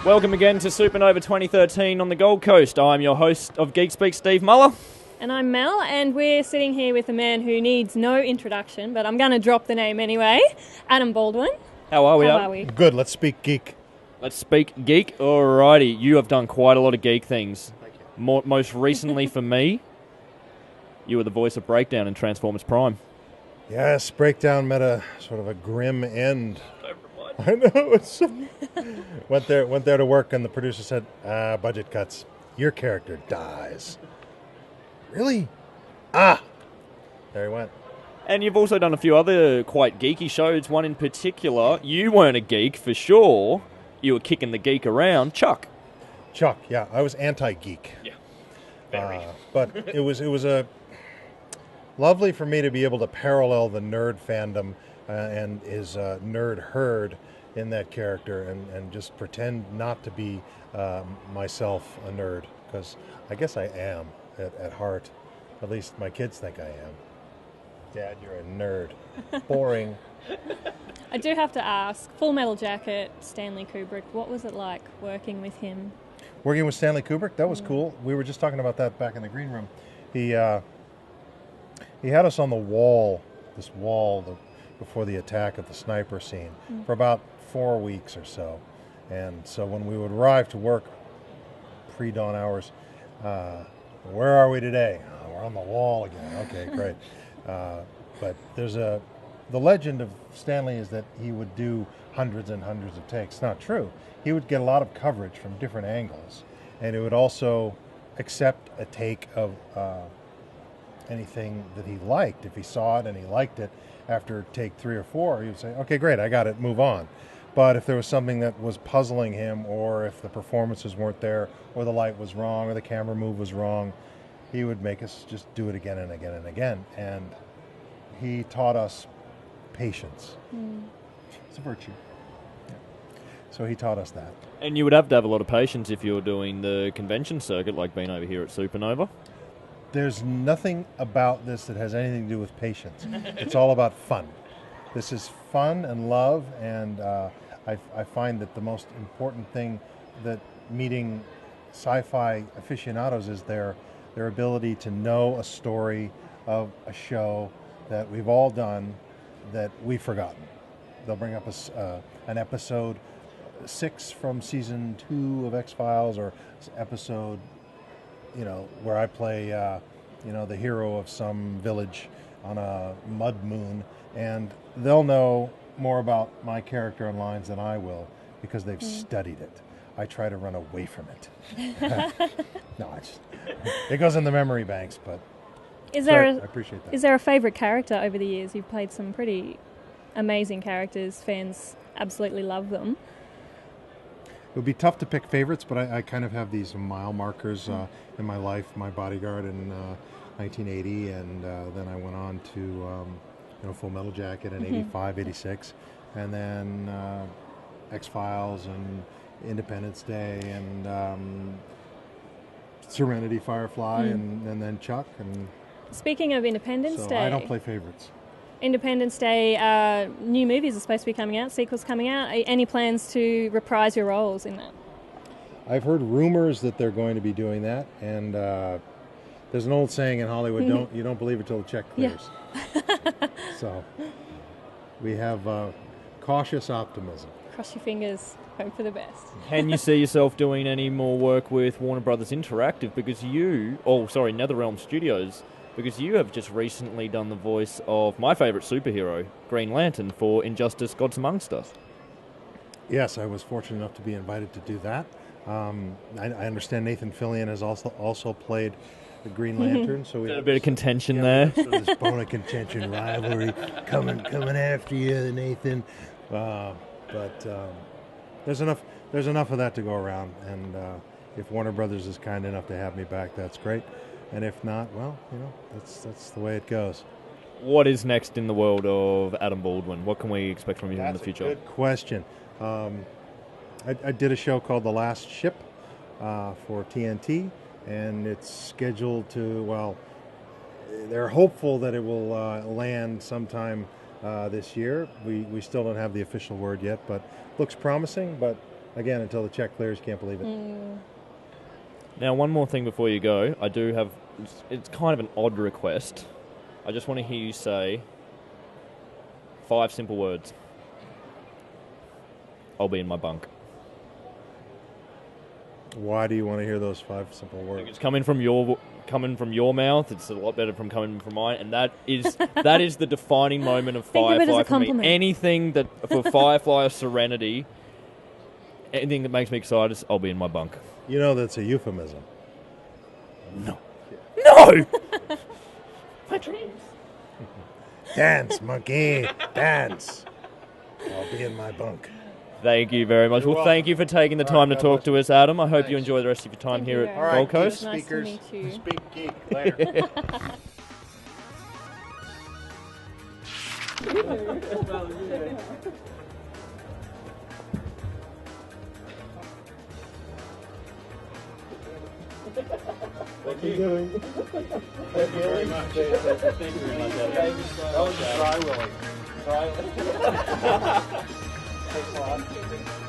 Welcome again to Supanova 2013 on the Gold Coast. I'm your host of Geek Speak, Steve Muller. And I'm Mel, and we're sitting here with a man who needs no introduction, but I'm going to drop the name anyway, Adam Baldwin. How are we? How are we? Good, let's speak geek. Let's speak geek. Alrighty, you have done quite a lot of geek things. Most recently for me, you were the voice of Breakdown in Transformers Prime. Yes, Breakdown met a sort of a grim end. I know. Went there to work, and the producer said, budget cuts. Your character dies. Really? There he went. And you've also done a few other quite geeky shows. One in particular, you weren't a geek for sure. You were kicking the geek around. Chuck, yeah. I was anti-geek. Yeah. Very. But it was a lovely for me to be able to parallel the nerd fandom and his nerd herd in that character and just pretend not to be myself a nerd, because I guess I am at heart. At least my kids think I am. Dad, you're a nerd. Boring. I do have to ask, Full Metal Jacket, Stanley Kubrick, what was it like working with him? Working with Stanley Kubrick, that was cool. We were just talking about that back in the green room. He had us on the wall, before the attack of the sniper scene, for about 4 weeks or so. And so when we would arrive to work, pre-dawn hours, where are we today? Oh, we're on the wall again. Okay, great. But there's the legend of Stanley is that he would do hundreds and hundreds of takes. It's not true. He would get a lot of coverage from different angles, and he would also accept a take of anything that he liked. If he saw it and he liked it, after take 3 or 4, he would say, okay, great, I got it, move on. But if there was something that was puzzling him, or if the performances weren't there, or the light was wrong, or the camera move was wrong, he would make us just do it again and again and again. And he taught us patience. It's a virtue. Yeah. So he taught us that. And you would have to have a lot of patience if you were doing the convention circuit, like being over here at Supanova. There's nothing about this that has anything to do with patience. It's all about fun. This is fun and love, and I find that the most important thing that meeting sci-fi aficionados is their ability to know a story of a show that we've all done that we've forgotten. They'll bring up an episode 6 from season 2 of X-Files, or episode, where I play, the hero of some village on a mud moon, and they'll know more about my character and lines than I will because they've studied it. I try to run away from it. No, it goes in the memory banks, but I appreciate that. Is there a favourite character over the years? You've played some pretty amazing characters. Fans absolutely love them. It would be tough to pick favorites, but I kind of have these mile markers in my life. My Bodyguard in 1980, and then I went on to Full Metal Jacket in 85, 86, and then X-Files and Independence Day and Serenity, Firefly, and then Chuck. And speaking of Independence Day, I don't play favorites. Independence Day, new movies are supposed to be coming out, sequels coming out. Any plans to reprise your roles in that? I've heard rumors that they're going to be doing that, and there's an old saying in Hollywood, you don't believe it till the check clears. Yeah. So we have cautious optimism. Cross your fingers, hope for the best. Can you see yourself doing any more work with Warner Brothers Interactive? Because NetherRealm Studios, because you have just recently done the voice of my favourite superhero, Green Lantern, for Injustice: Gods Amongst Us. Yes, I was fortunate enough to be invited to do that. I understand Nathan Fillion has also played the Green Lantern, so we a bit of contention there. So this bone of contention, rivalry coming after you, Nathan. But there's enough of that to go around, and if Warner Brothers is kind enough to have me back, that's great. And if not, well, that's the way it goes. What is next in the world of Adam Baldwin? What can we expect from you in the future? That's a good question. I did a show called The Last Ship for TNT, and it's scheduled to, they're hopeful that it will land sometime this year. We still don't have the official word yet, but looks promising. But again, until the check clears, can't believe it. Now, one more thing before you go. I do have... It's kind of an odd request. I just want to hear you say 5 simple words. I'll be in my bunk. Why do you want to hear those 5 simple words? It's coming from your mouth. It's a lot better from coming from mine, and that is the defining moment of Think of it as Firefly a for me. compliment. Anything that for Firefly or Serenity, anything that makes me excited, is I'll be in my bunk. You know that's a euphemism. No. My dreams. Dance, monkey, dance. I'll be in my bunk. Thank you very much. You're Well, welcome. thank you for taking the All time right, to God talk bless to you. us, Adam. I hope you Thanks. enjoy the rest of your time Thank here you at very All Gold right, Coast. geek Nice to speakers, meet you. speak geek later. What are you doing? Thank you very much. Thank you very much. That was a dry willy. Thanks a lot.